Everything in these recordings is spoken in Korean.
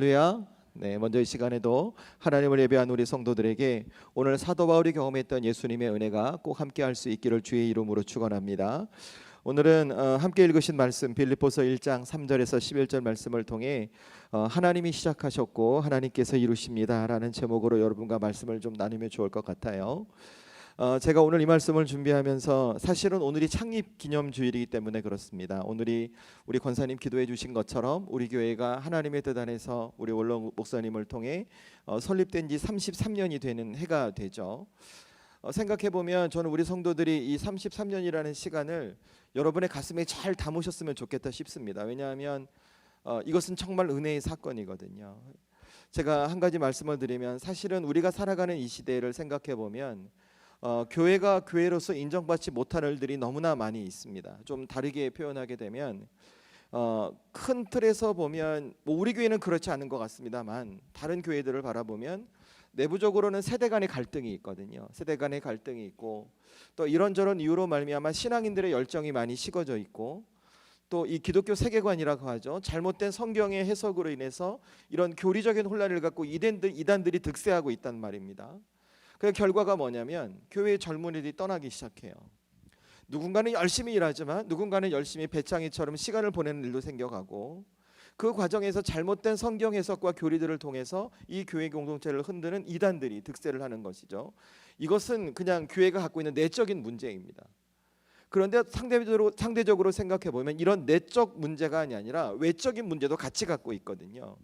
할렐루야. 먼저 이 시간에도 하나님을 예배한 우리 성도들에게 오늘 사도 바울이 경험했던 예수님의 은혜가 꼭 함께 할 수 있기를 주의 이름으로 축원합니다. 오늘은 함께 읽으신 말씀 빌립보서 1장 3절에서 11절 말씀을 통해 하나님이 시작하셨고 하나님께서 이루십니다라는 제목으로 여러분과 말씀을 좀 나누면 좋을 것 같아요. 제가 오늘 이 말씀을 준비하면서 사실은 오늘이 창립 기념주일이기 때문에 그렇습니다. 오늘이 우리 권사님 기도해 주신 것처럼 우리 교회가 하나님의 뜻 안에서 우리 원로 목사님을 통해 설립된 지 33년이 되는 해가 되죠. 생각해 보면 저는 우리 성도들이 이 33년이라는 시간을 여러분의 가슴에 잘 담으셨으면 좋겠다 싶습니다. 왜냐하면 이것은 정말 은혜의 사건이거든요. 제가 한 가지 말씀을 드리면 사실은 우리가 살아가는 이 시대를 생각해 보면 교회가 교회로서 인정받지 못한 일들이 너무나 많이 있습니다. 좀 다르게 표현하게 되면 큰 틀에서 보면 우리 교회는 그렇지 않은 것 같습니다만 다른 교회들을 바라보면 내부적으로는 세대 간의 갈등이 있거든요. 세대 간의 갈등이 있고 또 이런저런 이유로 말미암아 신앙인들의 열정이 많이 식어져 있고 또 이 기독교 세계관이라고 하죠. 잘못된 성경의 해석으로 인해서 이런 교리적인 혼란을 갖고 이단들이 득세하고 있단 말입니다. 그 결과가 뭐냐면 교회의 젊은이들이 떠나기 시작해요. 누군가는 열심히 일하지만 누군가는 열심히 배짱이처럼 시간을 보내는 일도 생겨가고 그 과정에서 잘못된 성경 해석과 교리들을 통해서 이 교회 공동체를 흔드는 이단들이 득세를 하는 것이죠. 이것은 그냥 교회가 갖고 있는 내적인 문제입니다. 그런데 상대적으로 생각해 보면 이런 내적 문제가 아니라 외적인 문제도 같이 갖고 있거든요.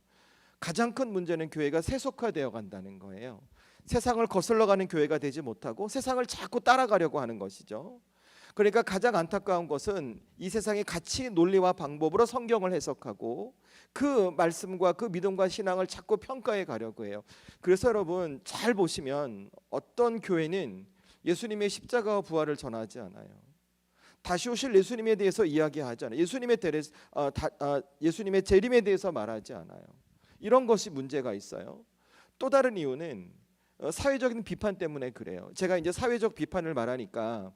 가장 큰 문제는 교회가 세속화되어 간다는 거예요. 세상을 거슬러가는 교회가 되지 못하고 세상을 자꾸 따라가려고 하는 것이죠. 그러니까 가장 안타까운 것은 이 세상의 가치, 논리와 방법으로 성경을 해석하고 그 말씀과 그 믿음과 신앙을 자꾸 평가해 가려고 해요. 그래서 여러분 잘 보시면 어떤 교회는 예수님의 십자가와 부활을 전하지 않아요. 다시 오실 예수님에 대해서 이야기하지 않아요. 예수님의 재림에 대해서 말하지 않아요. 이런 것이 문제가 있어요. 또 다른 이유는 사회적인 비판 때문에 그래요. 제가 이제 사회적 비판을 말하니까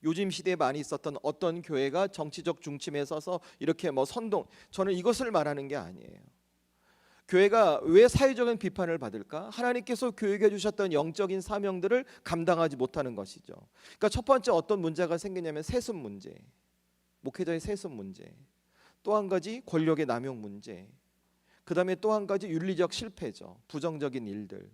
요즘 시대에 많이 있었던 어떤 교회가 정치적 중심에 서서 이렇게 선동, 저는 이것을 말하는 게 아니에요. 교회가 왜 사회적인 비판을 받을까? 하나님께서 교육해 주셨던 영적인 사명들을 감당하지 못하는 것이죠. 그러니까 첫 번째 어떤 문제가 생기냐면 세습 문제, 목회자의 세습 문제, 또 한 가지 권력의 남용 문제, 그 다음에 또 한 가지 윤리적 실패죠. 부정적인 일들.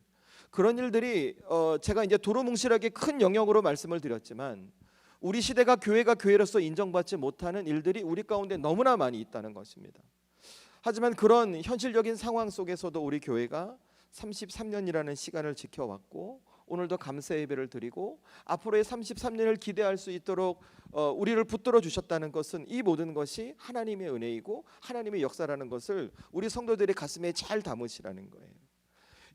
그런 일들이 제가 이제 도루뭉실하게 큰 영역으로 말씀을 드렸지만 우리 시대가 교회가 교회로서 인정받지 못하는 일들이 우리 가운데 너무나 많이 있다는 것입니다. 하지만 그런 현실적인 상황 속에서도 우리 교회가 33년이라는 시간을 지켜왔고 오늘도 감사 예배를 드리고 앞으로의 33년을 기대할 수 있도록 우리를 붙들어 주셨다는 것은 이 모든 것이 하나님의 은혜이고 하나님의 역사라는 것을 우리 성도들의 가슴에 잘 담으시라는 거예요.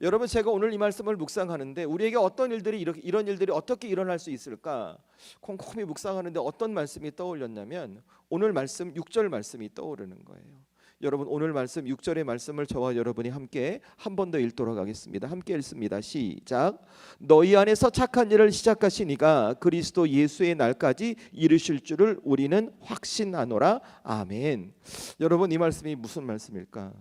여러분 제가 오늘 이 말씀을 묵상하는데 우리에게 어떤 일들이 이런 일들이 어떻게 일어날 수 있을까 곰곰이 묵상하는데 어떤 말씀이 떠올렸냐면 오늘 말씀 6절 말씀이 떠오르는 거예요. 여러분 오늘 말씀 6절의 말씀을 저와 여러분이 함께 한 번 더 읽도록 하겠습니다. 함께 읽습니다. 시작. 너희 안에서 착한 일을 시작하신 이가 그리스도 예수의 날까지 이루실 줄을 우리는 확신하노라. 아멘. 여러분 이 말씀이 무슨 말씀일까?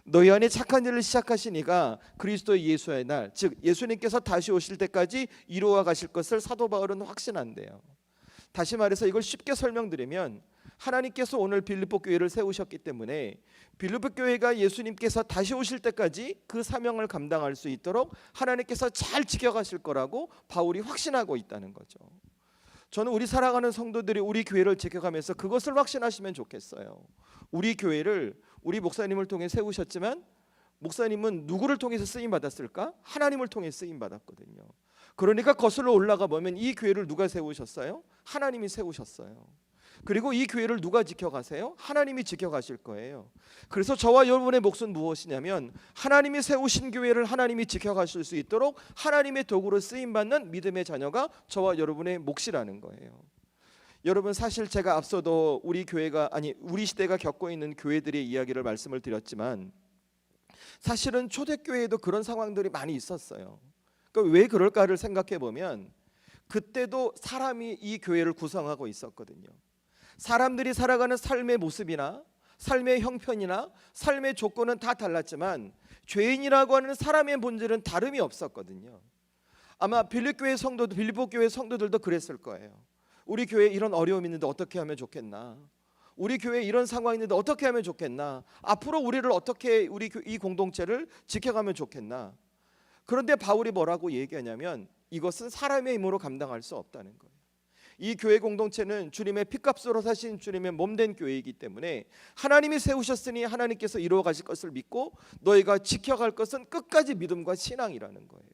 너희 안에 착한 일을 시작하신 이가 그리스도 예수의 날, 즉 예수님께서 다시 오실 때까지 이루어 가실 것을 사도 바울은 확신한대요. 다시 말해서 이걸 쉽게 설명드리면 하나님께서 오늘 빌립보 교회를 세우셨기 때문에 빌립보 교회가 예수님께서 다시 오실 때까지 그 사명을 감당할 수 있도록 하나님께서 잘 지켜가실 거라고 바울이 확신하고 있다는 거죠. 저는 우리 사랑하는 성도들이 우리 교회를 지켜가면서 그것을 확신하시면 좋겠어요. 우리 교회를 우리 목사님을 통해 세우셨지만 목사님은 누구를 통해서 쓰임 받았을까? 하나님을 통해 쓰임 받았거든요. 그러니까 거슬러 올라가 보면 이 교회를 누가 세우셨어요? 하나님이 세우셨어요. 그리고 이 교회를 누가 지켜가세요? 하나님이 지켜가실 거예요. 그래서 저와 여러분의 몫은 무엇이냐면 하나님이 세우신 교회를 하나님이 지켜가실 수 있도록 하나님의 도구로 쓰임받는 믿음의 자녀가 저와 여러분의 몫이라는 거예요. 여러분 사실 제가 앞서도 우리 시대가 겪고 있는 교회들의 이야기를 말씀을 드렸지만 사실은 초대교회에도 그런 상황들이 많이 있었어요. 그러니까 왜 그럴까를 생각해 보면 그때도 사람이 이 교회를 구성하고 있었거든요. 사람들이 살아가는 삶의 모습이나 삶의 형편이나 삶의 조건은 다 달랐지만 죄인이라고 하는 사람의 본질은 다름이 없었거든요. 아마 빌립보 교회 성도들도 그랬을 거예요. 우리 교회에 이런 어려움이 있는데 어떻게 하면 좋겠나? 우리 교회에 이런 상황이 있는데 어떻게 하면 좋겠나? 앞으로 우리를 어떻게 이 공동체를 지켜가면 좋겠나? 그런데 바울이 뭐라고 얘기하냐면 이것은 사람의 힘으로 감당할 수 없다는 거예요. 이 교회 공동체는 주님의 피값으로 사신 주님의 몸된 교회이기 때문에 하나님이 세우셨으니 하나님께서 이루어 가실 것을 믿고 너희가 지켜갈 것은 끝까지 믿음과 신앙이라는 거예요.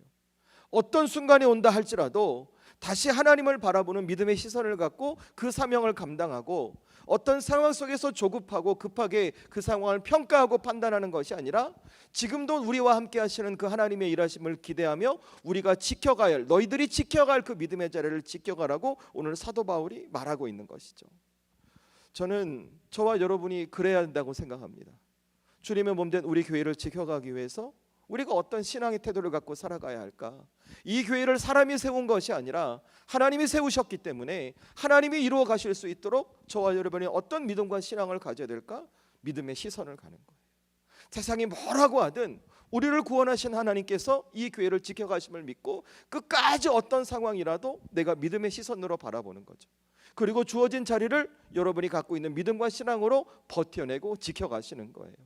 어떤 순간이 온다 할지라도 다시 하나님을 바라보는 믿음의 시선을 갖고 그 사명을 감당하고 어떤 상황 속에서 조급하고 급하게 그 상황을 평가하고 판단하는 것이 아니라 지금도 우리와 함께 하시는 그 하나님의 일하심을 기대하며 우리가 지켜가야 할, 너희들이 지켜갈 그 믿음의 자리를 지켜가라고 오늘 사도 바울이 말하고 있는 것이죠. 저는 저와 여러분이 그래야 한다고 생각합니다. 주님의 몸된 우리 교회를 지켜가기 위해서 우리가 어떤 신앙의 태도를 갖고 살아가야 할까? 이 교회를 사람이 세운 것이 아니라 하나님이 세우셨기 때문에 하나님이 이루어 가실 수 있도록 저와 여러분이 어떤 믿음과 신앙을 가져야 될까? 믿음의 시선을 가는 거예요. 세상이 뭐라고 하든 우리를 구원하신 하나님께서 이 교회를 지켜가심을 믿고 끝까지 어떤 상황이라도 내가 믿음의 시선으로 바라보는 거죠. 그리고 주어진 자리를 여러분이 갖고 있는 믿음과 신앙으로 버텨내고 지켜가시는 거예요.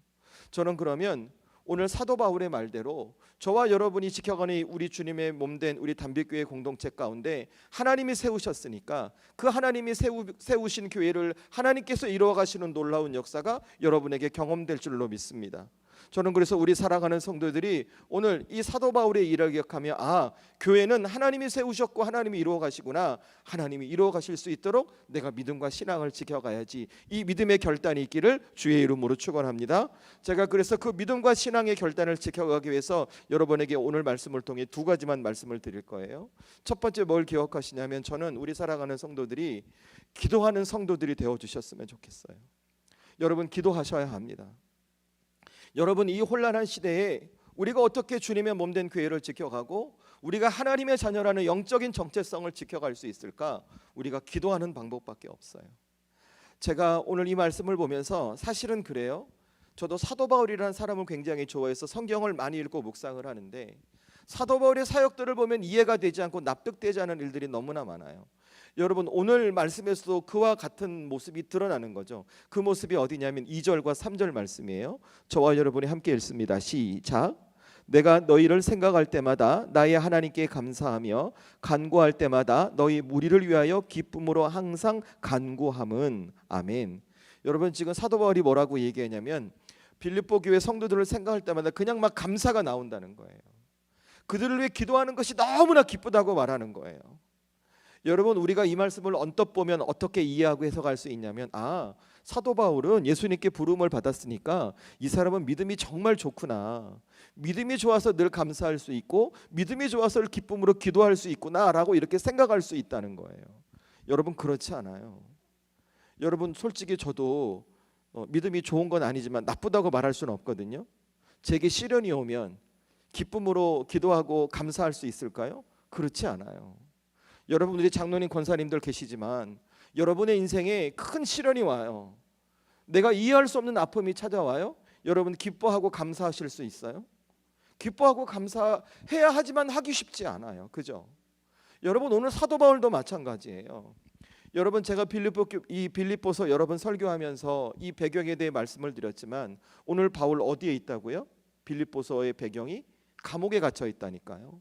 저는 그러면 오늘 사도 바울의 말대로 저와 여러분이 지켜가는 우리 주님의 몸된 우리 담빛교회 공동체 가운데 하나님이 세우셨으니까 그 하나님이 세우신 교회를 하나님께서 이루어 가시는 놀라운 역사가 여러분에게 경험될 줄로 믿습니다. 저는 그래서 우리 살아가는 성도들이 오늘 이 사도 바울의 일을 기억하며 교회는 하나님이 세우셨고 하나님이 이루어 가시구나, 하나님이 이루어 가실 수 있도록 내가 믿음과 신앙을 지켜가야지, 이 믿음의 결단이 있기를 주의 이름으로 축원합니다. 제가 그래서 그 믿음과 신앙의 결단을 지켜가기 위해서 여러분에게 오늘 말씀을 통해 두 가지만 말씀을 드릴 거예요. 첫 번째 뭘 기억하시냐면 저는 우리 살아가는 성도들이 기도하는 성도들이 되어주셨으면 좋겠어요. 여러분 기도하셔야 합니다. 여러분 이 혼란한 시대에 우리가 어떻게 주님의 몸된 교회를 지켜가고 우리가 하나님의 자녀라는 영적인 정체성을 지켜갈 수 있을까? 우리가 기도하는 방법밖에 없어요. 제가 오늘 이 말씀을 보면서 사실은 그래요. 저도 사도 바울이라는 사람을 굉장히 좋아해서 성경을 많이 읽고 묵상을 하는데 사도 바울의 사역들을 보면 이해가 되지 않고 납득되지 않은 일들이 너무나 많아요. 여러분 오늘 말씀에서도 그와 같은 모습이 드러나는 거죠. 그 모습이 어디냐면 2절과 3절 말씀이에요. 저와 여러분이 함께 읽습니다. 시작. 내가 너희를 생각할 때마다 나의 하나님께 감사하며 간구할 때마다 너희 무리를 위하여 기쁨으로 항상 간구함은 아멘. 여러분 지금 사도 바울이 뭐라고 얘기하냐면 빌립보 교회 성도들을 생각할 때마다 그냥 막 감사가 나온다는 거예요. 그들을 위해 기도하는 것이 너무나 기쁘다고 말하는 거예요. 여러분 우리가 이 말씀을 언뜻 보면 어떻게 이해하고 해석할 수 있냐면 사도 바울은 예수님께 부름을 받았으니까 이 사람은 믿음이 정말 좋구나, 믿음이 좋아서 늘 감사할 수 있고 믿음이 좋아서 기쁨으로 기도할 수 있구나라고 이렇게 생각할 수 있다는 거예요. 여러분 그렇지 않아요. 여러분 솔직히 저도 믿음이 좋은 건 아니지만 나쁘다고 말할 수는 없거든요. 제게 시련이 오면 기쁨으로 기도하고 감사할 수 있을까요? 그렇지 않아요. 여러분들이 장로님 권사님들 계시지만 여러분의 인생에 큰 시련이 와요. 내가 이해할 수 없는 아픔이 찾아와요. 여러분 기뻐하고 감사하실 수 있어요? 기뻐하고 감사해야 하지만 하기 쉽지 않아요. 그죠? 여러분 오늘 사도 바울도 마찬가지예요. 여러분 제가 빌립보서 여러 번 설교하면서 이 배경에 대해 말씀을 드렸지만 오늘 바울 어디에 있다고요? 빌립보서의 배경이 감옥에 갇혀 있다니까요.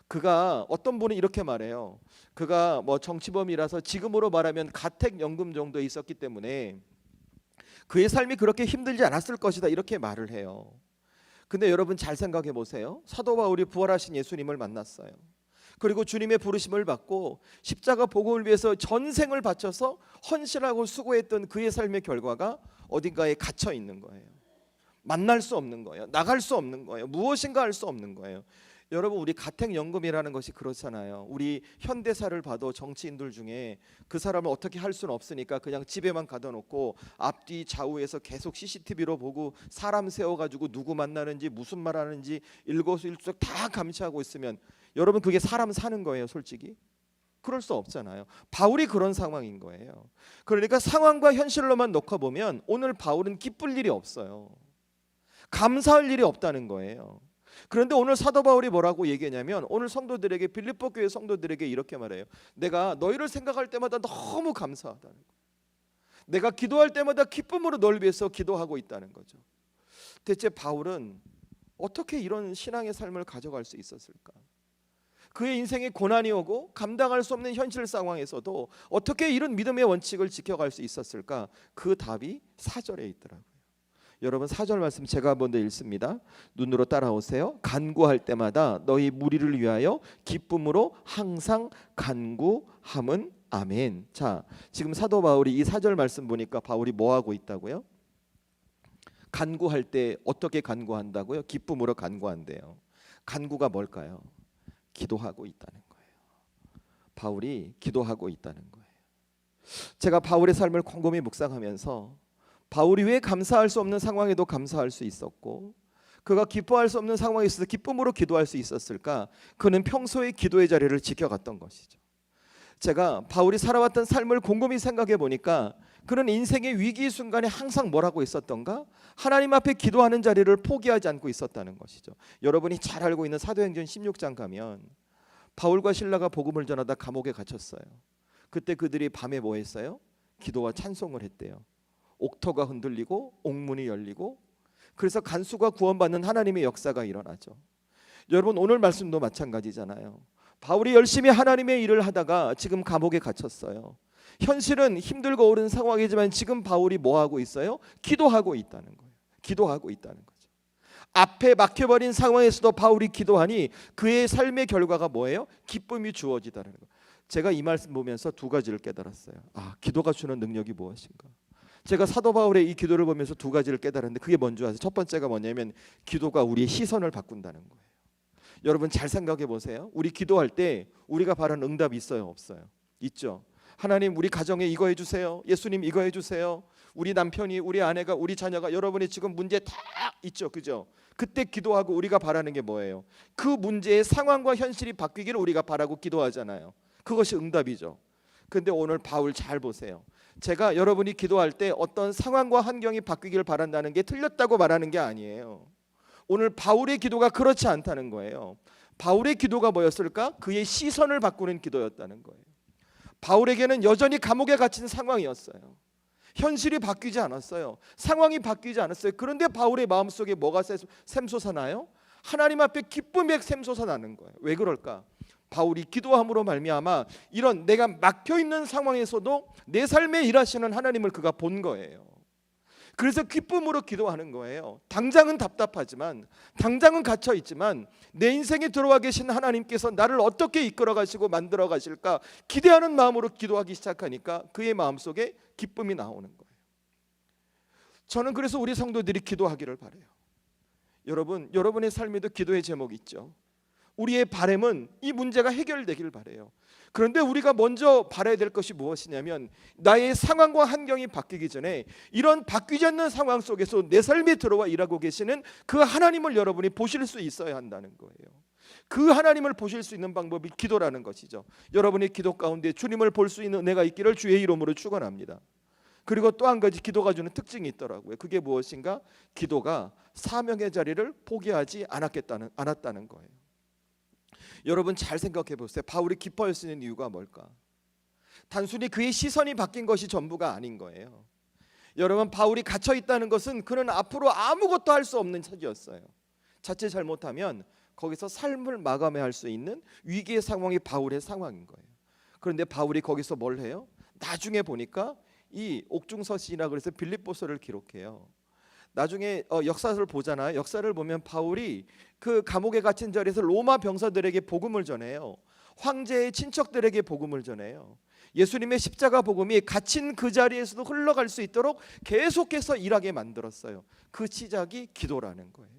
그가 어떤 분은 이렇게 말해요. 그가 정치범이라서 지금으로 말하면 가택연금 정도에 있었기 때문에 그의 삶이 그렇게 힘들지 않았을 것이다 이렇게 말을 해요. 근데 여러분 잘 생각해 보세요. 사도 바울이 부활하신 예수님을 만났어요. 그리고 주님의 부르심을 받고 십자가 복음을 위해서 전생을 바쳐서 헌신하고 수고했던 그의 삶의 결과가 어딘가에 갇혀 있는 거예요. 만날 수 없는 거예요. 나갈 수 없는 거예요. 무엇인가 할 수 없는 거예요. 여러분 우리 가택연금이라는 것이 그렇잖아요. 우리 현대사를 봐도 정치인들 중에 그 사람을 어떻게 할 수는 없으니까 그냥 집에만 가둬놓고 앞뒤 좌우에서 계속 CCTV로 보고 사람 세워가지고 누구 만나는지 무슨 말하는지 일거수일투족 다 감시하고 있으면 여러분 그게 사람 사는 거예요. 솔직히 그럴 수 없잖아요. 바울이 그런 상황인 거예요. 그러니까 상황과 현실로만 놓고 보면 오늘 바울은 기쁠 일이 없어요. 감사할 일이 없다는 거예요. 그런데 오늘 사도 바울이 뭐라고 얘기하냐면 오늘 성도들에게, 빌립보 교회 성도들에게 이렇게 말해요. 내가 너희를 생각할 때마다 너무 감사하다는 거예요. 내가 기도할 때마다 기쁨으로 너를 위해서 기도하고 있다는 거죠. 대체 바울은 어떻게 이런 신앙의 삶을 가져갈 수 있었을까? 그의 인생에 고난이 오고 감당할 수 없는 현실 상황에서도 어떻게 이런 믿음의 원칙을 지켜갈 수 있었을까? 그 답이 4절에 있더라고요. 여러분 4절 말씀 제가 한번 더 읽습니다. 눈으로 따라오세요. 간구할 때마다 너희 무리를 위하여 기쁨으로 항상 간구함은 아멘. 자, 지금 사도 바울이 이 4절 말씀 보니까 바울이 뭐 하고 있다고요? 간구할 때 어떻게 간구한다고요? 기쁨으로 간구한대요. 간구가 뭘까요? 기도하고 있다는 거예요. 바울이 기도하고 있다는 거예요. 제가 바울의 삶을 곰곰이 묵상하면서 바울이 왜 감사할 수 없는 상황에도 감사할 수 있었고 그가 기뻐할 수 없는 상황에 있어서 기쁨으로 기도할 수 있었을까? 그는 평소에 기도의 자리를 지켜갔던 것이죠. 제가 바울이 살아왔던 삶을 곰곰이 생각해 보니까 그는 인생의 위기 순간에 항상 뭘 하고 있었던가? 하나님 앞에 기도하는 자리를 포기하지 않고 있었다는 것이죠. 여러분이 잘 알고 있는 사도행전 16장 가면 바울과 실라가 복음을 전하다 감옥에 갇혔어요. 그때 그들이 밤에 뭐 했어요? 기도와 찬송을 했대요. 옥토가 흔들리고 옥문이 열리고 그래서 간수가 구원받는 하나님의 역사가 일어나죠. 여러분 오늘 말씀도 마찬가지잖아요. 바울이 열심히 하나님의 일을 하다가 지금 감옥에 갇혔어요. 현실은 힘들고 어려운 상황이지만 지금 바울이 뭐 하고 있어요? 기도하고 있다는 거예요. 기도하고 있다는 거죠. 앞에 막혀버린 상황에서도 바울이 기도하니 그의 삶의 결과가 뭐예요? 기쁨이 주어지다는 거예요. 제가 이 말씀 보면서 두 가지를 깨달았어요. 아, 기도가 주는 능력이 무엇인가? 제가 사도 바울의 이 기도를 보면서 두 가지를 깨달았는데 그게 뭔지 아세요? 첫 번째가 뭐냐면 기도가 우리의 시선을 바꾼다는 거예요. 여러분 잘 생각해 보세요. 우리 기도할 때 우리가 바라는 응답이 있어요, 없어요? 있죠. 하나님 우리 가정에 이거 해주세요. 예수님 이거 해주세요. 우리 남편이, 우리 아내가, 우리 자녀가, 여러분이 지금 문제 다 있죠, 그죠? 그때 기도하고 우리가 바라는 게 뭐예요? 그 문제의 상황과 현실이 바뀌기를 우리가 바라고 기도하잖아요. 그것이 응답이죠. 근데 오늘 바울 잘 보세요. 제가 여러분이 기도할 때 어떤 상황과 환경이 바뀌기를 바란다는 게 틀렸다고 말하는 게 아니에요. 오늘 바울의 기도가 그렇지 않다는 거예요. 바울의 기도가 뭐였을까? 그의 시선을 바꾸는 기도였다는 거예요. 바울에게는 여전히 감옥에 갇힌 상황이었어요. 현실이 바뀌지 않았어요. 상황이 바뀌지 않았어요. 그런데 바울의 마음속에 뭐가 샘솟아나요? 하나님 앞에 기쁨이 샘솟아나는 거예요. 왜 그럴까? 바울이 기도함으로 말미암아 이런 내가 막혀있는 상황에서도 내 삶에 일하시는 하나님을 그가 본 거예요. 그래서 기쁨으로 기도하는 거예요. 당장은 답답하지만, 당장은 갇혀 있지만 내 인생에 들어와 계신 하나님께서 나를 어떻게 이끌어 가시고 만들어 가실까 기대하는 마음으로 기도하기 시작하니까 그의 마음속에 기쁨이 나오는 거예요. 저는 그래서 우리 성도들이 기도하기를 바라요. 여러분의 삶에도 기도의 제목이 있죠. 우리의 바람은 이 문제가 해결되길 바라요. 그런데 우리가 먼저 바라야 될 것이 무엇이냐면 나의 상황과 환경이 바뀌기 전에 이런 바뀌지 않는 상황 속에서 내 삶에 들어와 일하고 계시는 그 하나님을 여러분이 보실 수 있어야 한다는 거예요. 그 하나님을 보실 수 있는 방법이 기도라는 것이죠. 여러분의 기도 가운데 주님을 볼 수 있는 은혜가 있기를 주의 이름으로 축원합니다. 그리고 또 한 가지 기도가 주는 특징이 있더라고요. 그게 무엇인가? 기도가 사명의 자리를 포기하지 않았다는 거예요. 여러분 잘 생각해 보세요. 바울이 기뻐할 수 있는 이유가 뭘까? 단순히 그의 시선이 바뀐 것이 전부가 아닌 거예요. 여러분 바울이 갇혀 있다는 것은 그는 앞으로 아무것도 할 수 없는 처지였어요. 자칫 잘못하면 거기서 삶을 마감해야 할 수 있는 위기의 상황이 바울의 상황인 거예요. 그런데 바울이 거기서 뭘 해요? 나중에 보니까 이 옥중서신이라 그래서 빌립보서를 기록해요. 나중에 역사를 보잖아요. 역사를 보면 바울이 그 감옥에 갇힌 자리에서 로마 병사들에게 복음을 전해요. 황제의 친척들에게 복음을 전해요. 예수님의 십자가 복음이 갇힌 그 자리에서도 흘러갈 수 있도록 계속해서 일하게 만들었어요. 그 시작이 기도라는 거예요.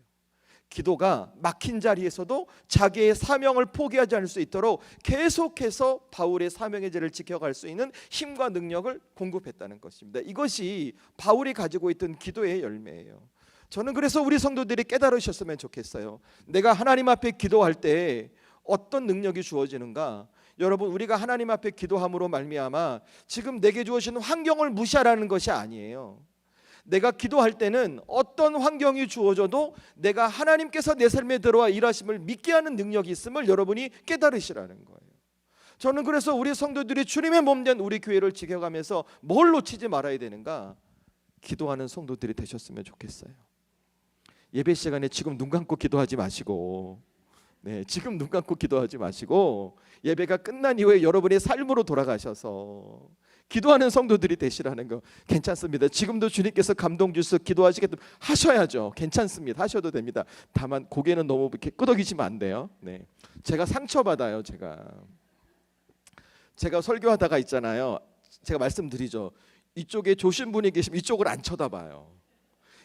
기도가 막힌 자리에서도 자기의 사명을 포기하지 않을 수 있도록 계속해서 바울의 사명의 자리를 지켜갈 수 있는 힘과 능력을 공급했다는 것입니다. 이것이 바울이 가지고 있던 기도의 열매예요. 저는 그래서 우리 성도들이 깨달으셨으면 좋겠어요. 내가 하나님 앞에 기도할 때 어떤 능력이 주어지는가? 여러분, 우리가 하나님 앞에 기도함으로 말미암아 지금 내게 주어진 환경을 무시하라는 것이 아니에요. 내가 기도할 때는 어떤 환경이 주어져도 내가 하나님께서 내 삶에 들어와 일하심을 믿게 하는 능력이 있음을 여러분이 깨달으시라는 거예요. 저는 그래서 우리 성도들이 주님의 몸된 우리 교회를 지켜가면서 뭘 놓치지 말아야 되는가? 기도하는 성도들이 되셨으면 좋겠어요. 예배 시간에 지금 눈 감고 기도하지 마시고, 지금 눈 감고 기도하지 마시고 예배가 끝난 이후에 여러분의 삶으로 돌아가셔서 기도하는 성도들이 되시라는 거. 괜찮습니다. 지금도 주님께서 감동 주셔서 기도하시겠다면 하셔야죠. 괜찮습니다. 하셔도 됩니다. 다만 고개는 너무 이렇게 끄덕이시면 안 돼요. 제가 상처받아요. 제가 설교하다가 있잖아요. 제가 말씀드리죠. 이쪽에 조신 분이 계시면 이쪽을 안 쳐다봐요.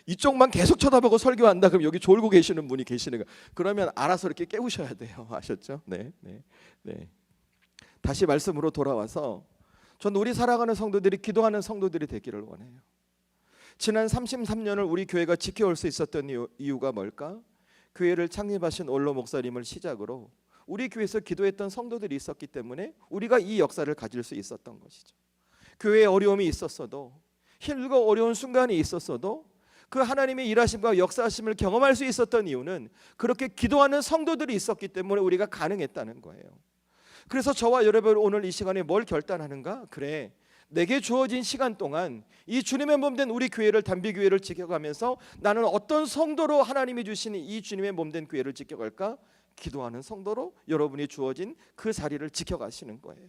이쪽만 계속 쳐다보고 설교한다 그럼 여기 졸고 계시는 분이 계시는 거예요. 그러면 알아서 이렇게 깨우셔야 돼요. 아셨죠? 네. 다시 말씀으로 돌아와서 저는 우리 사랑하는 성도들이 기도하는 성도들이 되기를 원해요. 지난 33년을 우리 교회가 지켜올 수 있었던 이유가 뭘까? 교회를 창립하신 올로 목사님을 시작으로 우리 교회에서 기도했던 성도들이 있었기 때문에 우리가 이 역사를 가질 수 있었던 것이죠. 교회에 어려움이 있었어도, 힘들고 어려운 순간이 있었어도 그 하나님의 일하심과 역사하심을 경험할 수 있었던 이유는 그렇게 기도하는 성도들이 있었기 때문에 우리가 가능했다는 거예요. 그래서 저와 여러분 오늘 이 시간에 뭘 결단하는가? 그래, 내게 주어진 시간 동안 이 주님의 몸된 우리 교회를, 단비교회를 지켜가면서 나는 어떤 성도로 하나님이 주신 이 주님의 몸된 교회를 지켜갈까? 기도하는 성도로 여러분이 주어진 그 자리를 지켜가시는 거예요.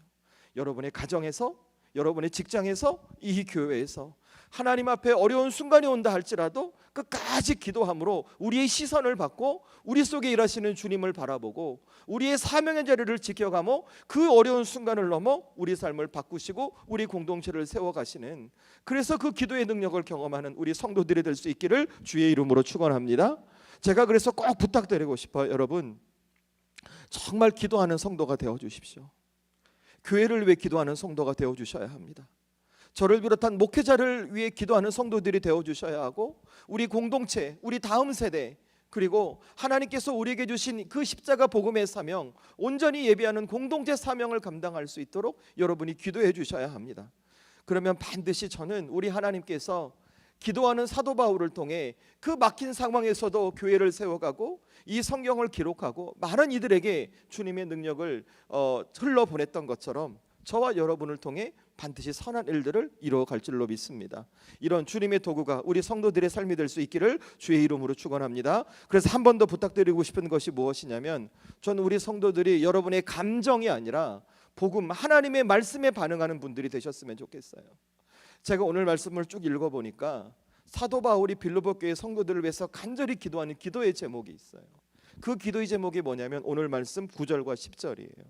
여러분의 가정에서, 여러분의 직장에서, 이 교회에서 하나님 앞에 어려운 순간이 온다 할지라도 끝까지 기도함으로 우리의 시선을 받고 우리 속에 일하시는 주님을 바라보고 우리의 사명의 자리를 지켜가며 그 어려운 순간을 넘어 우리 삶을 바꾸시고 우리 공동체를 세워가시는, 그래서 그 기도의 능력을 경험하는 우리 성도들이 될 수 있기를 주의 이름으로 축원합니다. 제가 그래서 꼭 부탁드리고 싶어요. 여러분, 정말 기도하는 성도가 되어주십시오. 교회를 위해 기도하는 성도가 되어주셔야 합니다. 저를 비롯한 목회자를 위해 기도하는 성도들이 되어주셔야 하고, 우리 공동체, 우리 다음 세대, 그리고 하나님께서 우리에게 주신 그 십자가 복음의 사명, 온전히 예배하는 공동체 사명을 감당할 수 있도록 여러분이 기도해 주셔야 합니다. 그러면 반드시 저는 우리 하나님께서 기도하는 사도 바울을 통해 그 막힌 상황에서도 교회를 세워가고 이 성경을 기록하고 많은 이들에게 주님의 능력을 흘러보냈던 것처럼 저와 여러분을 통해 반드시 선한 일들을 이루어갈 줄로 믿습니다. 이런 주님의 도구가 우리 성도들의 삶이 될 수 있기를 주의 이름으로 축원합니다. 그래서 한 번 더 부탁드리고 싶은 것이 무엇이냐면, 저는 우리 성도들이 여러분의 감정이 아니라 복음, 하나님의 말씀에 반응하는 분들이 되셨으면 좋겠어요. 제가 오늘 말씀을 쭉 읽어보니까 사도 바울이 빌립보 교회 성도들을 위해서 간절히 기도하는 기도의 제목이 있어요. 그 기도의 제목이 뭐냐면 오늘 말씀 9절과 10절이에요.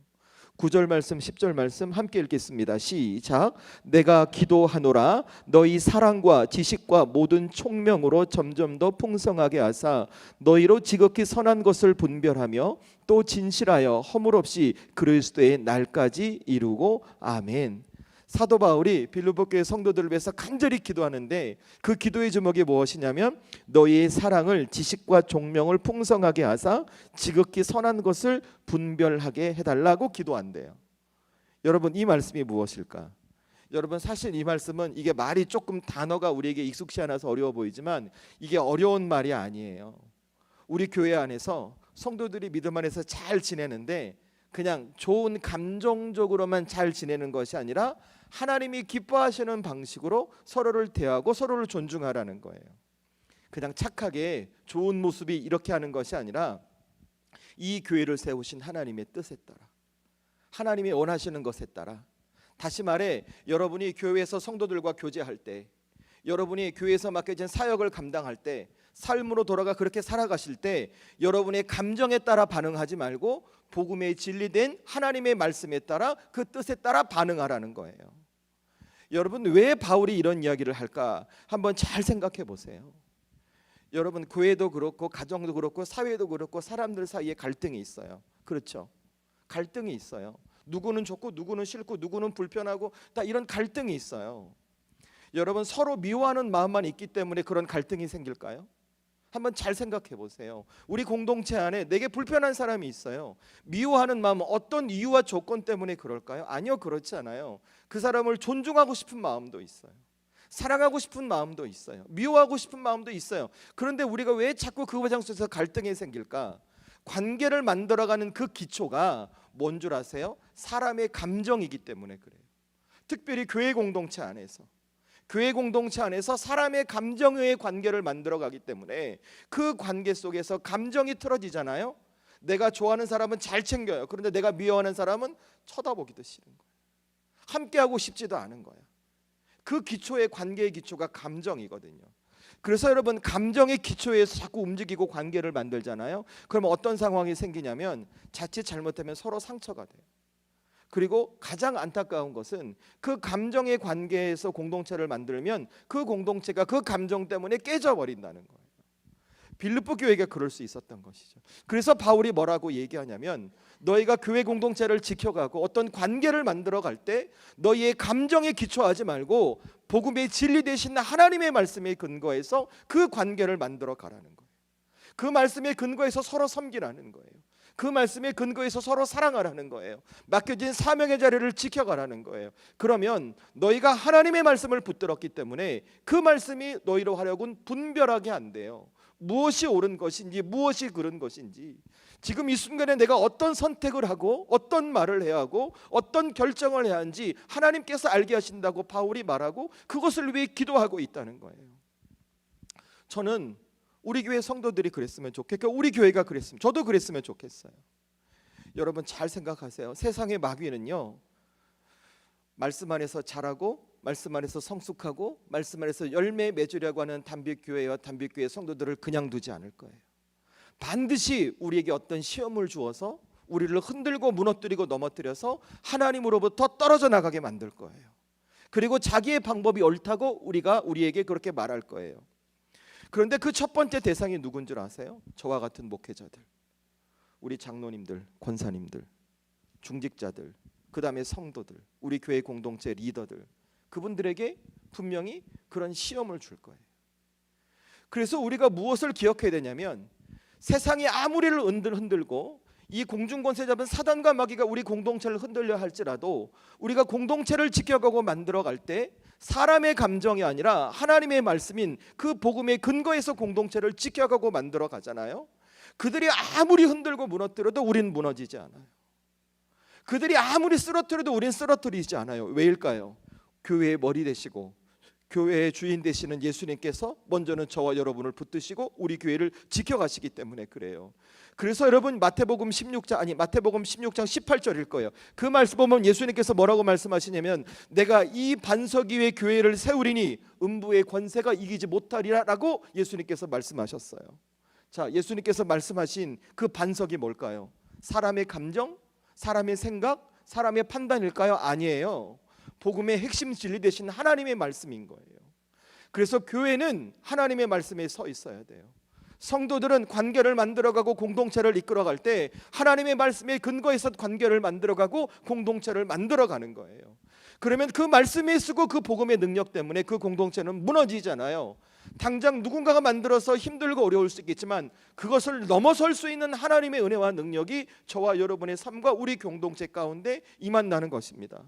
9절 말씀 10절 말씀 함께 읽겠습니다. 시작. 내가 기도하노라 너희 사랑과 지식과 모든 총명으로 점점 더 풍성하게 하사 너희로 지극히 선한 것을 분별하며 또 진실하여 허물 없이 그리스도의 날까지 이루고. 아멘. 사도 바울이 빌립보 교회 성도들을 위해서 간절히 기도하는데 그 기도의 제목이 무엇이냐면 너희의 사랑을 지식과 총명을 풍성하게 하사 지극히 선한 것을 분별하게 해달라고 기도한대요. 여러분, 이 말씀이 무엇일까? 여러분, 사실 이 말씀은 이게 말이 조금 단어가 우리에게 익숙치 않아서 어려워 보이지만 이게 어려운 말이 아니에요. 우리 교회 안에서 성도들이 믿음 안에서 잘 지내는데 그냥 좋은 감정적으로만 잘 지내는 것이 아니라 하나님이 기뻐하시는 방식으로 서로를 대하고 서로를 존중하라는 거예요. 그냥 착하게 좋은 모습이 이렇게 하는 것이 아니라 이 교회를 세우신 하나님의 뜻에 따라, 하나님이 원하시는 것에 따라, 다시 말해 여러분이 교회에서 성도들과 교제할 때, 여러분이 교회에서 맡겨진 사역을 감당할 때, 삶으로 돌아가 그렇게 살아가실 때 여러분의 감정에 따라 반응하지 말고 복음의 진리된 하나님의 말씀에 따라 그 뜻에 따라 반응하라는 거예요. 여러분, 왜 바울이 이런 이야기를 할까? 한번 잘 생각해 보세요. 여러분, 교회도 그렇고 가정도 그렇고 사회도 그렇고 사람들 사이에 갈등이 있어요. 그렇죠? 갈등이 있어요. 누구는 좋고 누구는 싫고 누구는 불편하고 다 이런 갈등이 있어요. 여러분, 서로 미워하는 마음만 있기 때문에 그런 갈등이 생길까요? 한번 잘 생각해 보세요. 우리 공동체 안에 내게 불편한 사람이 있어요. 미워하는 마음, 어떤 이유와 조건 때문에 그럴까요? 아니요, 그렇지 않아요. 그 사람을 존중하고 싶은 마음도 있어요. 사랑하고 싶은 마음도 있어요. 미워하고 싶은 마음도 있어요. 그런데 우리가 왜 자꾸 그 과정 속에서 갈등이 생길까? 관계를 만들어가는 그 기초가 뭔 줄 아세요? 사람의 감정이기 때문에 그래요. 특별히 교회 공동체 안에서 사람의 감정의 관계를 만들어가기 때문에 그 관계 속에서 감정이 틀어지잖아요. 내가 좋아하는 사람은 잘 챙겨요. 그런데 내가 미워하는 사람은 쳐다보기도 싫은 거예요. 함께하고 싶지도 않은 거예요. 그 기초의 관계의 기초가 감정이거든요. 그래서 여러분, 감정의 기초에서 자꾸 움직이고 관계를 만들잖아요. 그러면 어떤 상황이 생기냐면 자칫 잘못하면 서로 상처가 돼요. 그리고 가장 안타까운 것은 그 감정의 관계에서 공동체를 만들면 그 공동체가 그 감정 때문에 깨져버린다는 거예요. 빌립보 교회가 그럴 수 있었던 것이죠. 그래서 바울이 뭐라고 얘기하냐면, 너희가 교회 공동체를 지켜가고 어떤 관계를 만들어 갈 때 너희의 감정에 기초하지 말고 복음의 진리 되신 하나님의 말씀에 근거해서 그 관계를 만들어 가라는 거예요. 그 말씀에 근거해서 서로 섬기라는 거예요. 그 말씀에 근거해서 서로 사랑하라는 거예요. 맡겨진 사명의 자리를 지켜가라는 거예요. 그러면 너희가 하나님의 말씀을 붙들었기 때문에 그 말씀이 너희로 하여금 분별하게 안 돼요. 무엇이 옳은 것인지 무엇이 그른 것인지, 지금 이 순간에 내가 어떤 선택을 하고 어떤 말을 해야 하고 어떤 결정을 해야 하는지 하나님께서 알게 하신다고 바울이 말하고 그것을 위해 기도하고 있다는 거예요. 저는 우리 교회 성도들이 그랬으면 좋겠고 우리 교회가 그랬으면, 저도 그랬으면 좋겠어요. 여러분 잘 생각하세요. 세상의 마귀는요, 말씀 안에서 자라고 말씀 안에서 성숙하고 말씀 안에서 열매 맺으려고 하는 단빛교회와 단빛교회 성도들을 그냥 두지 않을 거예요. 반드시 우리에게 어떤 시험을 주어서 우리를 흔들고 무너뜨리고 넘어뜨려서 하나님으로부터 떨어져 나가게 만들 거예요. 그리고 자기의 방법이 옳다고 우리에게 그렇게 말할 거예요. 그런데 그 첫 번째 대상이 누군 줄 아세요? 저와 같은 목회자들, 우리 장로님들, 권사님들, 중직자들, 그 다음에 성도들, 우리 교회 공동체 리더들, 그분들에게 분명히 그런 시험을 줄 거예요. 그래서 우리가 무엇을 기억해야 되냐면, 세상이 아무리 흔들고 이 공중권세 잡은 사단과 마귀가 우리 공동체를 흔들려 할지라도 우리가 공동체를 지켜가고 만들어갈 때 사람의 감정이 아니라 하나님의 말씀인 그 복음의 근거에서 공동체를 지켜가고 만들어 가잖아요. 그들이 아무리 흔들고 무너뜨려도 우린 무너지지 않아요. 그들이 아무리 쓰러뜨려도 우린 쓰러뜨리지 않아요. 왜일까요? 교회의 머리 되시고 교회의 주인 되시는 예수님께서 먼저는 저와 여러분을 붙드시고 우리 교회를 지켜가시기 때문에 그래요. 그래서 여러분 마태복음 16장 18절일 거예요. 그 말씀 보면 예수님께서 뭐라고 말씀하시냐면, 내가 이 반석 위에 교회를 세우리니 음부의 권세가 이기지 못하리라 라고 예수님께서 말씀하셨어요. 자, 예수님께서 말씀하신 그 반석이 뭘까요? 사람의 감정, 사람의 생각, 사람의 판단일까요? 아니에요. 복음의 핵심 진리 되신 하나님의 말씀인 거예요. 그래서 교회는 하나님의 말씀에 서 있어야 돼요. 성도들은 관계를 만들어가고 공동체를 이끌어갈 때 하나님의 말씀에 근거해서 관계를 만들어가고 공동체를 만들어가는 거예요. 그러면 그 말씀에 쓰고 그 복음의 능력 때문에 그 공동체는 무너지잖아요. 당장 누군가가 만들어서 힘들고 어려울 수 있겠지만 그것을 넘어설 수 있는 하나님의 은혜와 능력이 저와 여러분의 삶과 우리 공동체 가운데 임한다는 것입니다.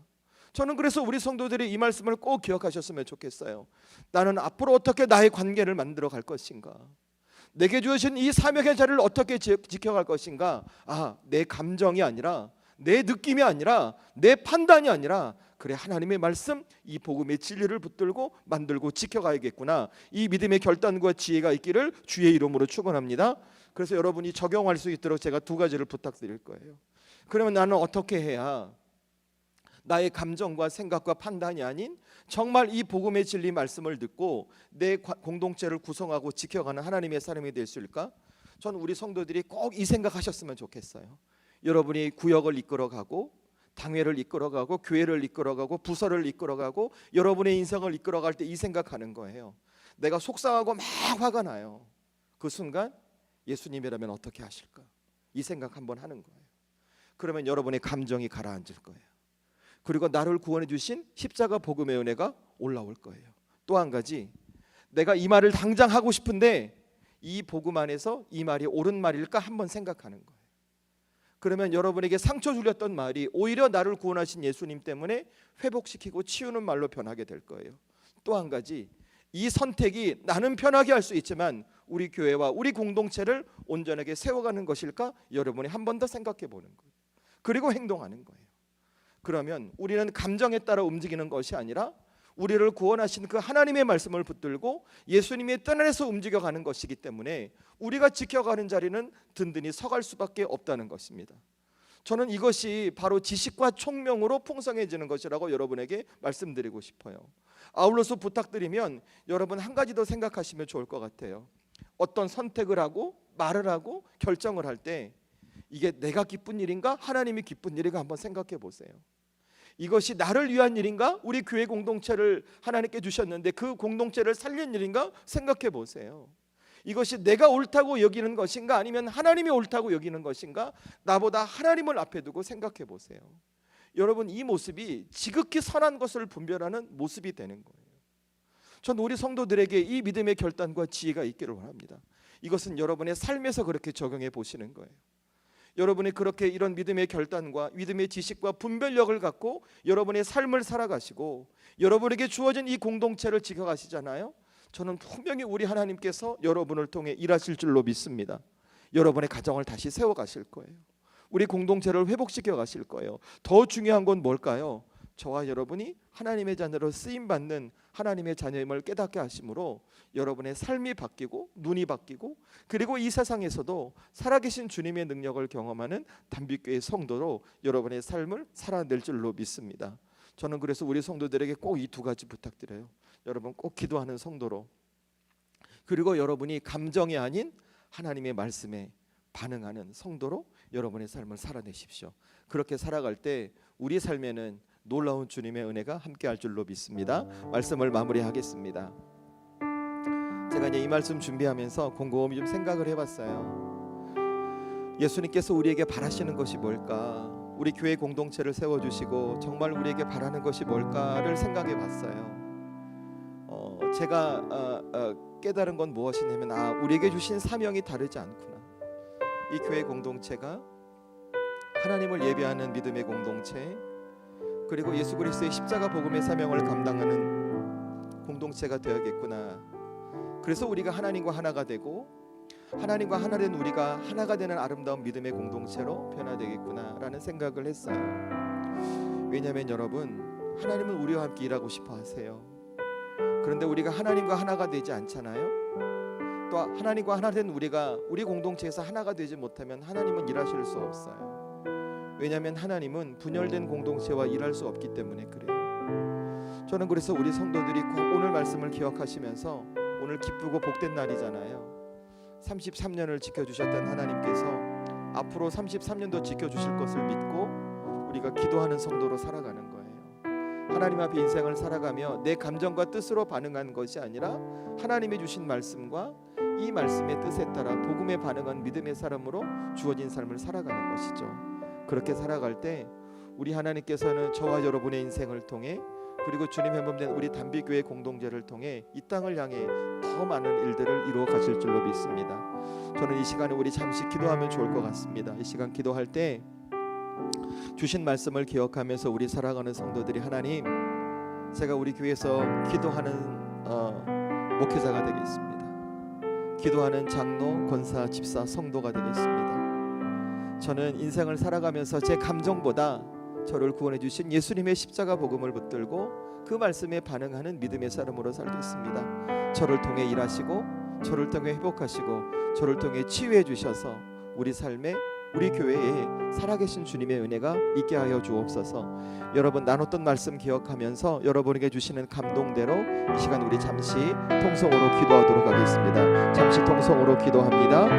저는 그래서 우리 성도들이 이 말씀을 꼭 기억하셨으면 좋겠어요. 나는 앞으로 어떻게 나의 관계를 만들어 갈 것인가? 내게 주신 이 사명의 자리를 어떻게 지켜갈 것인가? 내 감정이 아니라, 내 느낌이 아니라, 내 판단이 아니라, 그래 하나님의 말씀, 이 복음의 진리를 붙들고 만들고 지켜가야겠구나. 이 믿음의 결단과 지혜가 있기를 주의 이름으로 축원합니다. 그래서 여러분이 적용할 수 있도록 제가 두 가지를 부탁드릴 거예요. 그러면 나는 어떻게 해야 나의 감정과 생각과 판단이 아닌 정말 이 복음의 진리 말씀을 듣고 내 공동체를 구성하고 지켜가는 하나님의 사람이 될 수 있을까? 저는 우리 성도들이 꼭 이 생각하셨으면 좋겠어요. 여러분이 구역을 이끌어가고 당회를 이끌어가고 교회를 이끌어가고 부서를 이끌어가고 여러분의 인생을 이끌어갈 때 이 생각하는 거예요. 내가 속상하고 막 화가 나요. 그 순간 예수님이라면 어떻게 하실까? 이 생각 한번 하는 거예요. 그러면 여러분의 감정이 가라앉을 거예요. 그리고 나를 구원해 주신 십자가 복음의 은혜가 올라올 거예요. 또 한 가지, 내가 이 말을 당장 하고 싶은데 이 복음 안에서 이 말이 옳은 말일까 한번 생각하는 거예요. 그러면 여러분에게 상처 줄였던 말이 오히려 나를 구원하신 예수님 때문에 회복시키고 치유는 말로 변하게 될 거예요. 또 한 가지, 이 선택이 나는 편하게 할 수 있지만 우리 교회와 우리 공동체를 온전하게 세워가는 것일까 여러분이 한 번 더 생각해 보는 거예요. 그리고 행동하는 거예요. 그러면 우리는 감정에 따라 움직이는 것이 아니라 우리를 구원하신 그 하나님의 말씀을 붙들고 예수님의 뜻 안에서 움직여가는 것이기 때문에 우리가 지켜가는 자리는 든든히 서갈 수밖에 없다는 것입니다. 저는 이것이 바로 지식과 총명으로 풍성해지는 것이라고 여러분에게 말씀드리고 싶어요. 아울러서 부탁드리면 여러분 한 가지 더 생각하시면 좋을 것 같아요. 어떤 선택을 하고 말을 하고 결정을 할 때 이게 내가 기쁜 일인가 하나님이 기쁜 일인가 한번 생각해 보세요. 이것이 나를 위한 일인가 우리 교회 공동체를 하나님께 주셨는데 그 공동체를 살린 일인가 생각해 보세요. 이것이 내가 옳다고 여기는 것인가 아니면 하나님이 옳다고 여기는 것인가 나보다 하나님을 앞에 두고 생각해 보세요. 여러분 이 모습이 지극히 선한 것을 분별하는 모습이 되는 거예요. 전 우리 성도들에게 이 믿음의 결단과 지혜가 있기를 원합니다. 이것은 여러분의 삶에서 그렇게 적용해 보시는 거예요. 여러분이 그렇게 이런 믿음의 결단과 믿음의 지식과 분별력을 갖고 여러분의 삶을 살아가시고 여러분에게 주어진 이 공동체를 지켜가시잖아요. 저는 분명히 우리 하나님께서 여러분을 통해 일하실 줄로 믿습니다. 여러분의 가정을 다시 세워가실 거예요. 우리 공동체를 회복시켜 가실 거예요. 더 중요한 건 뭘까요? 저와 여러분이 하나님의 자녀로 쓰임받는 하나님의 자녀임을 깨닫게 하심으로 여러분의 삶이 바뀌고 눈이 바뀌고 그리고 이 세상에서도 살아계신 주님의 능력을 경험하는 담빛교회 성도로 여러분의 삶을 살아낼 줄로 믿습니다. 저는 그래서 우리 성도들에게 꼭 이 두 가지 부탁드려요. 여러분 꼭 기도하는 성도로, 그리고 여러분이 감정이 아닌 하나님의 말씀에 반응하는 성도로 여러분의 삶을 살아내십시오. 그렇게 살아갈 때 우리 삶에는 놀라운 주님의 은혜가 함께할 줄로 믿습니다. 말씀을 마무리하겠습니다. 제가 이제 이 말씀 준비하면서 곰곰이 좀 생각을 해봤어요. 예수님께서 우리에게 바라시는 것이 뭘까? 우리 교회 공동체를 세워주시고 정말 우리에게 바라는 것이 뭘까를 생각해봤어요. 제가 깨달은 건 무엇이냐면 우리에게 주신 사명이 다르지 않구나. 이 교회 공동체가 하나님을 예배하는 믿음의 공동체, 그리고 예수 그리스도의 십자가 복음의 사명을 감당하는 공동체가 되어야겠구나. 그래서 우리가 하나님과 하나가 되고 하나님과 하나 된 우리가 하나가 되는 아름다운 믿음의 공동체로 변화되겠구나라는 생각을 했어요. 왜냐하면 여러분 하나님은 우리와 함께 일하고 싶어 하세요. 그런데 우리가 하나님과 하나가 되지 않잖아요. 또 하나님과 하나 된 우리가 우리 공동체에서 하나가 되지 못하면 하나님은 일하실 수 없어요. 왜냐하면 하나님은 분열된 공동체와 일할 수 없기 때문에 그래요. 저는 그래서 우리 성도들이 꼭 오늘 말씀을 기억하시면서 오늘 기쁘고 복된 날이잖아요. 33년을 지켜주셨던 하나님께서 앞으로 33년도 지켜주실 것을 믿고 우리가 기도하는 성도로 살아가는 거예요. 하나님 앞에 인생을 살아가며 내 감정과 뜻으로 반응한 것이 아니라 하나님이 주신 말씀과 이 말씀의 뜻에 따라 복음에 반응한 믿음의 사람으로 주어진 삶을 살아가는 것이죠. 그렇게 살아갈 때 우리 하나님께서는 저와 여러분의 인생을 통해 그리고 주님 현범된 우리 담비교회 공동체를 통해 이 땅을 향해 더 많은 일들을 이루어 가실 줄로 믿습니다. 저는 이 시간에 우리 잠시 기도하면 좋을 것 같습니다. 이 시간 기도할 때 주신 말씀을 기억하면서 우리 살아가는 성도들이 하나님, 제가 우리 교회에서 기도하는 목회자가 되겠습니다. 기도하는 장로, 권사, 집사, 성도가 되겠습니다. 저는 인생을 살아가면서 제 감정보다 저를 구원해 주신 예수님의 십자가 복음을 붙들고 그 말씀에 반응하는 믿음의 사람으로 살겠습니다. 저를 통해 일하시고 저를 통해 회복하시고 저를 통해 치유해 주셔서 우리 삶에 우리 교회에 살아계신 주님의 은혜가 있게 하여 주옵소서. 여러분 나눴던 말씀 기억하면서 여러분에게 주시는 감동대로 이 시간 우리 잠시 통성으로 기도하도록 하겠습니다. 잠시 통성으로 기도합니다.